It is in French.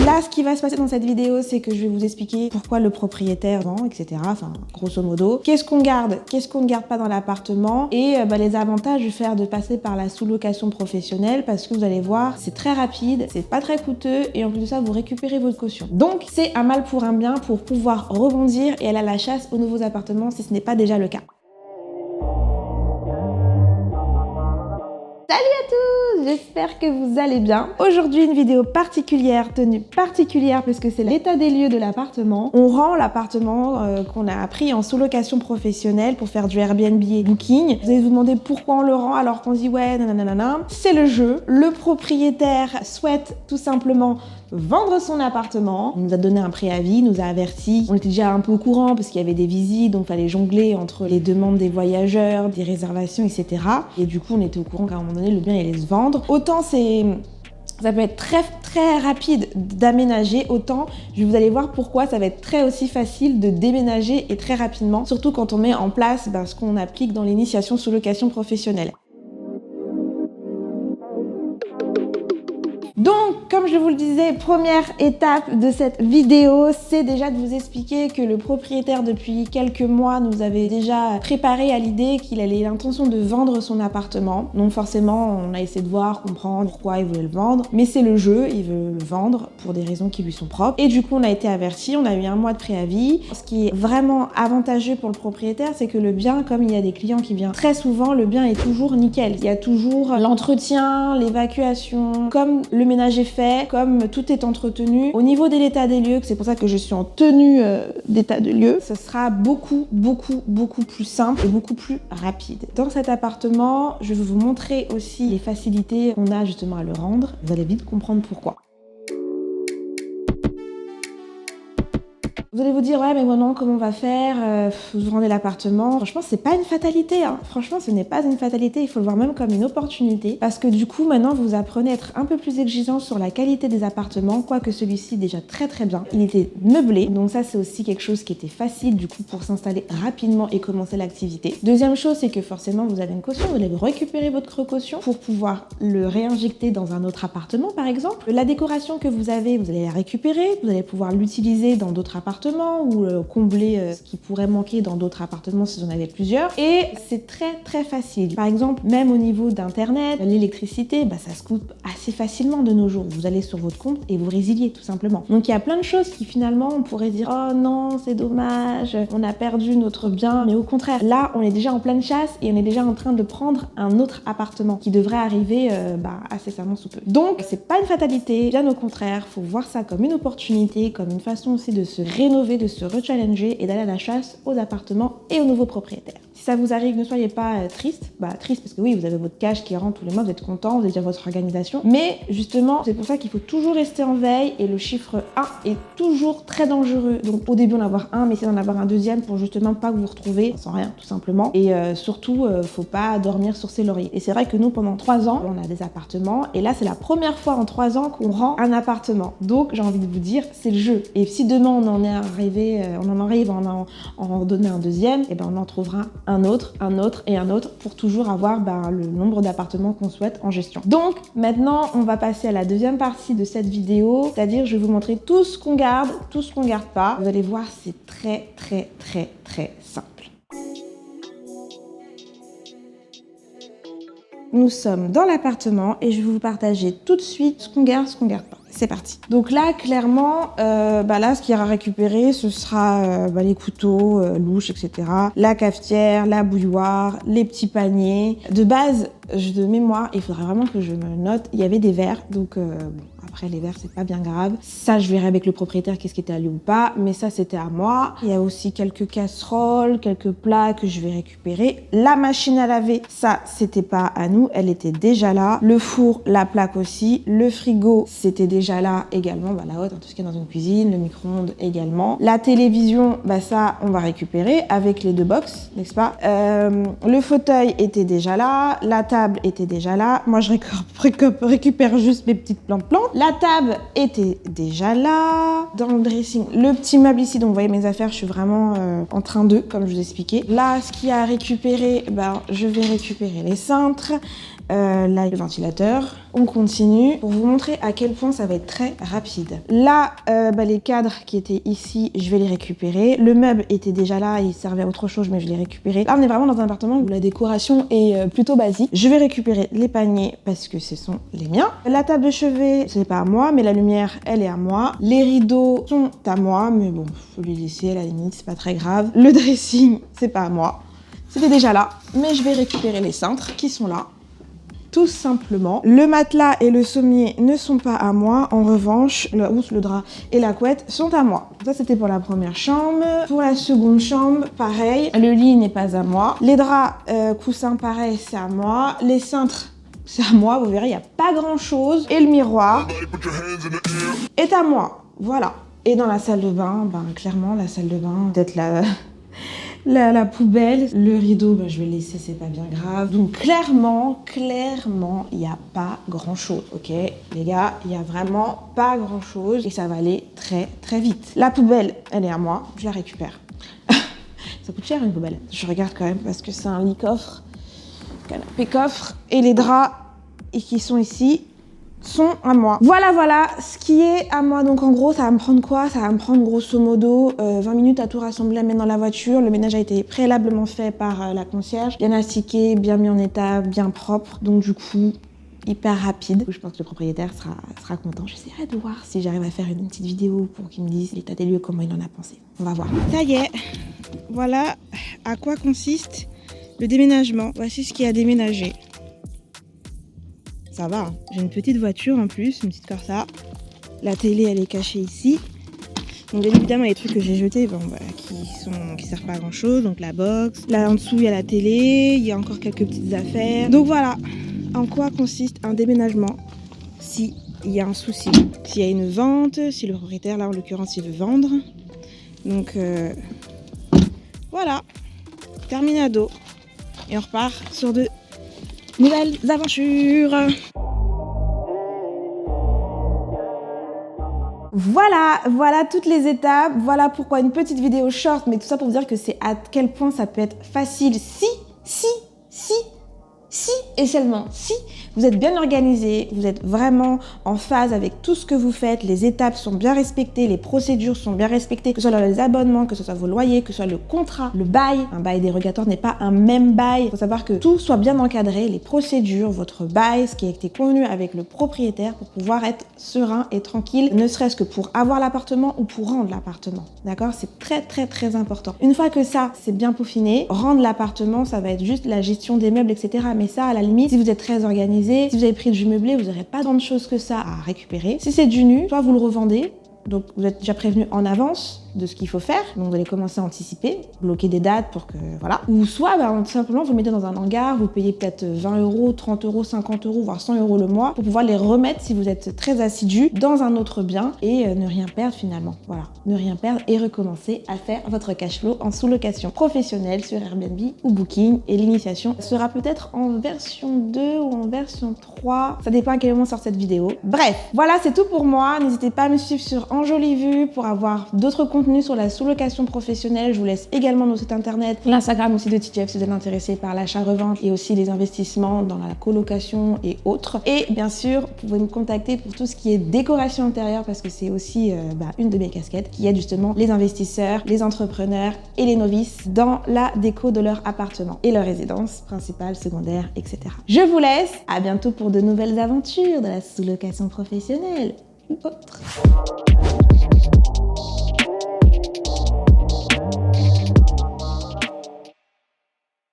Là, ce qui va se passer dans cette vidéo, c'est que je vais vous expliquer pourquoi le propriétaire vend, etc. Enfin, grosso modo. Qu'est-ce qu'on garde pas dans l'appartement et les avantages de passer par la sous-location professionnelle parce que vous allez voir, c'est très rapide, c'est pas très coûteux et en plus de ça, vous récupérez votre caution. Donc, c'est un mal pour un bien pour pouvoir rebondir et aller à la chasse aux nouveaux appartements si ce n'est pas déjà le cas. Salut à tous, j'espère que vous allez bien. Aujourd'hui, une vidéo particulière, tenue particulière parce que c'est l'état des lieux de l'appartement. On rend l'appartement qu'on a pris en sous-location professionnelle pour faire du Airbnb et Booking. Vous allez vous demander pourquoi on le rend alors qu'on dit ouais, nanana. C'est le jeu. Le propriétaire souhaite tout simplement vendre son appartement. Il nous a donné un préavis, il nous a averti. On était déjà un peu au courant parce qu'il y avait des visites, donc il fallait jongler entre les demandes des voyageurs, des réservations, etc. Et du coup, on était au courant qu'à un moment donné, le bien allait se vendre. Autant ça peut être très rapide d'aménager, autant vous allez voir pourquoi ça va être très aussi facile de déménager et très rapidement, surtout quand on met en place ce qu'on applique dans l'initiation sous location professionnelle. Donc, comme je vous le disais, première étape de cette vidéo, c'est déjà de vous expliquer que le propriétaire, depuis quelques mois, nous avait déjà préparé à l'idée qu'il avait l'intention de vendre son appartement. Donc forcément, on a essayé de voir, comprendre pourquoi il voulait le vendre. Mais c'est le jeu, il veut le vendre pour des raisons qui lui sont propres. Et du coup, on a été avertis, on a eu 1 mois de préavis. Ce qui est vraiment avantageux pour le propriétaire, c'est que le bien, comme il y a des clients qui viennent très souvent, le bien est toujours nickel. Il y a toujours l'entretien, l'évacuation, comme le ménage est fait, comme tout est entretenu. Au niveau de l'état des lieux, c'est pour ça que je suis en tenue d'état de lieu, ce sera beaucoup plus simple et beaucoup plus rapide. Dans cet appartement, je vais vous montrer aussi les facilités qu'on a justement à le rendre. Vous allez vite comprendre pourquoi. Vous allez vous dire, ouais, mais maintenant, comment on va faire? Vous rendez l'appartement. Franchement, c'est pas une fatalité, hein. Franchement, ce n'est pas une fatalité. Il faut le voir même comme une opportunité. Parce que du coup, maintenant, vous apprenez à être un peu plus exigeant sur la qualité des appartements, quoique celui-ci, déjà très bien. Il était meublé. Donc ça, c'est aussi quelque chose qui était facile, du coup, pour s'installer rapidement et commencer l'activité. Deuxième chose, c'est que forcément, vous avez une caution. Vous allez récupérer votre caution pour pouvoir le réinjecter dans un autre appartement, par exemple. La décoration que vous avez, vous allez la récupérer. Vous allez pouvoir l'utiliser dans d'autres appartements ou combler ce qui pourrait manquer dans d'autres appartements si vous en avez plusieurs. Et c'est très facile. Par exemple, même au niveau d'internet, l'électricité, ça se coupe assez facilement de nos jours. Vous allez sur votre compte et vous résiliez tout simplement. Donc il y a plein de choses qui finalement on pourrait dire oh non c'est dommage, on a perdu notre bien, mais au contraire là on est déjà en pleine chasse et on est déjà en train de prendre un autre appartement qui devrait arriver incessamment sous peu. Donc c'est pas une fatalité, bien au contraire, faut voir ça comme une opportunité, comme une façon aussi de se rénover, de se rechallenger et d'aller à la chasse aux appartements et aux nouveaux propriétaires. Si ça vous arrive, ne soyez pas triste. Triste parce que oui, vous avez votre cash qui rentre tous les mois, vous êtes content, vous avez déjà votre organisation. Mais justement, c'est pour ça qu'il faut toujours rester en veille et le chiffre 1 est toujours très dangereux. Donc au début, on va avoir un, mais c'est d'en avoir un deuxième pour justement pas que vous vous retrouvez sans rien, tout simplement. Et surtout, faut pas dormir sur ses lauriers. Et c'est vrai que nous, pendant 3 ans, on a des appartements et là, c'est la première fois en 3 ans qu'on rend un appartement. Donc j'ai envie de vous dire, c'est le jeu. Et si demain on en arrive à en donner un deuxième, et on en trouvera un autre et un autre pour toujours avoir le nombre d'appartements qu'on souhaite en gestion. Donc maintenant on va passer à la deuxième partie de cette vidéo, c'est-à-dire je vais vous montrer tout ce qu'on garde, tout ce qu'on garde pas. Vous allez voir, c'est très simple. Nous sommes dans l'appartement et je vais vous partager tout de suite ce qu'on garde pas. C'est parti. Donc là, clairement, là, ce qu'il y aura à récupérer, ce sera les couteaux, louches, etc. La cafetière, la bouilloire, les petits paniers. De base, de mémoire, il faudrait vraiment que je me note, il y avait des verres, donc après les verres, c'est pas bien grave. Ça, je verrai avec le propriétaire qu'est-ce qui était à lui ou pas, mais ça, c'était à moi. Il y a aussi quelques casseroles, quelques plats que je vais récupérer. La machine à laver, ça, c'était pas à nous, elle était déjà là. Le four, la plaque aussi. Le frigo, c'était déjà là également, la haute, tout ce qui est dans une cuisine, le micro-ondes également. La télévision, ça, on va récupérer avec les 2 box, n'est-ce pas? Le fauteuil était déjà là, la table était déjà là. Moi, je récupère juste mes petites plantes. La table était déjà là. Dans le dressing, le petit meuble ici, donc vous voyez mes affaires, je suis vraiment en train de, comme je vous expliquais. Là, ce qu'il y a à récupérer, je vais récupérer les cintres. là, le ventilateur. On continue pour vous montrer à quel point ça va être très rapide. Là, les cadres qui étaient ici, je vais les récupérer. Le meuble était déjà là, il servait à autre chose, mais je l'ai récupéré. Là, on est vraiment dans un appartement où la décoration est plutôt basique. Je vais récupérer les paniers parce que ce sont les miens. La table de chevet, c'est pas à moi, mais la lumière, elle est à moi. Les rideaux sont à moi, mais bon, faut les laisser à la limite, c'est pas très grave. Le dressing, c'est pas à moi. C'était déjà là, mais je vais récupérer les cintres qui sont là. Tout simplement. Le matelas et le sommier ne sont pas à moi. En revanche, la housse, le drap et la couette sont à moi. Ça, c'était pour la première chambre. Pour la seconde chambre, pareil. Le lit n'est pas à moi. Les draps, coussins, pareil, c'est à moi. Les cintres, c'est à moi. Vous verrez, il n'y a pas grand-chose. Et le miroir est à moi. Voilà. Et dans la salle de bain, clairement, la salle de bain, peut-être la poubelle, le rideau, je vais le laisser, c'est pas bien grave. Donc clairement, il n'y a pas grand-chose, ok? Les gars, il n'y a vraiment pas grand-chose et ça va aller très très vite. La poubelle, elle est à moi, je la récupère. Ça coûte cher une poubelle. Je regarde quand même parce que c'est un lit-coffre, canapé-coffre. Et les draps qui sont ici sont à moi. Voilà ce qui est à moi. Donc en gros, ça va me prendre quoi? Ça va me prendre grosso modo 20 minutes à tout rassembler, à mettre dans la voiture. Le ménage a été préalablement fait par la concierge, bien astiqué, bien mis en état, bien propre. Donc du coup, hyper rapide. Je pense que le propriétaire sera content. J'essaierai de voir si j'arrive à faire une petite vidéo pour qu'il me dise l'état des lieux, comment il en a pensé. On va voir. Ça y est, voilà à quoi consiste le déménagement. Voici ce qui a déménagé. Ça va, hein. J'ai une petite voiture en plus, une petite Corsa. La télé, elle est cachée ici. Donc bien évidemment, les trucs que j'ai jetés, qui servent pas à grand chose. Donc la box. Là en dessous, il y a la télé. Il y a encore quelques petites affaires. Donc voilà, en quoi consiste un déménagement s'il y a un souci. S'il y a une vente, si le propriétaire, là en l'occurrence, il veut vendre. Donc voilà, terminado. Et on repart sur de nouvelles aventures. Voilà toutes les étapes. Voilà pourquoi une petite vidéo short, mais tout ça pour vous dire que c'est à quel point ça peut être facile si et seulement si vous êtes bien organisé, vous êtes vraiment en phase avec tout ce que vous faites, les étapes sont bien respectées, les procédures sont bien respectées, que ce soit les abonnements, que ce soit vos loyers, que ce soit le contrat, le bail. Un bail dérogatoire n'est pas un même bail. Il faut savoir que tout soit bien encadré, les procédures, votre bail, ce qui a été convenu avec le propriétaire pour pouvoir être serein et tranquille, ne serait-ce que pour avoir l'appartement ou pour rendre l'appartement. D'accord? C'est très important. Une fois que ça, c'est bien peaufiné, rendre l'appartement, ça va être juste la gestion des meubles, etc. Mais ça, à la limite, si vous êtes très organisé, si vous avez pris du meublé, vous n'aurez pas tant de choses que ça à récupérer. Si c'est du nu, soit vous le revendez, donc vous êtes déjà prévenu en avance de ce qu'il faut faire, donc vous allez commencer à anticiper, bloquer des dates pour que voilà. Ou soit tout simplement vous mettez dans un hangar, vous payez peut-être 20 €, 30 €, 50 €, voire 100 € le mois pour pouvoir les remettre si vous êtes très assidu dans un autre bien et ne rien perdre finalement. Voilà, ne rien perdre et recommencer à faire votre cash flow en sous-location professionnelle sur Airbnb ou Booking. Et l'initiation sera peut-être en version 2 ou en version 3, ça dépend à quel moment sort cette vidéo. Bref, voilà, c'est tout pour moi. N'hésitez pas à me suivre sur Enjolivu pour avoir d'autres contenus sur la sous-location professionnelle. Je vous laisse également nos sites internet, l'Instagram aussi de TJF si vous êtes intéressé par l'achat-revente et aussi les investissements dans la colocation et autres. Et bien sûr, vous pouvez me contacter pour tout ce qui est décoration intérieure parce que c'est aussi une de mes casquettes qui aide justement les investisseurs, les entrepreneurs et les novices dans la déco de leur appartement et leur résidence principale, secondaire, etc. Je vous laisse, à bientôt pour de nouvelles aventures de la sous-location professionnelle ou autre.